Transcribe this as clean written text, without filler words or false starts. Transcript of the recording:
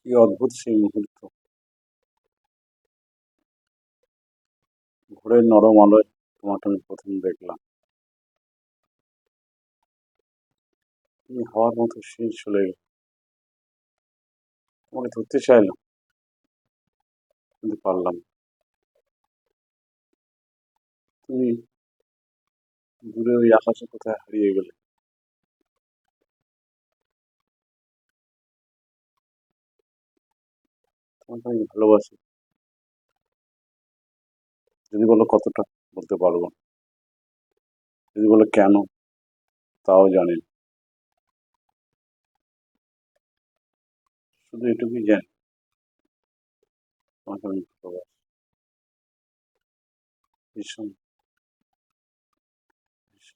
কি অদ্ভুত সেই মুহূর্ত! ভোরের নরম আলোয় তোমাকে আমি প্রথম দেখলাম। তুমি হাওয়ার মতো সেই চলে গেলে। তোমাকে ধরতে চাইলাম, কিন্তু পারলাম না। তুমি দূরে ওই আকাশে কোথায় হারিয়ে গেলে। তোমাকে আমি ভালোবাসি। যদি বলো কতটা, বলতে পারবো না। যদি বলো কেন, তাও জানি না। শুধু এটুকুই জানি, তোমাকে আমি ভালোবাসি ভীষণ।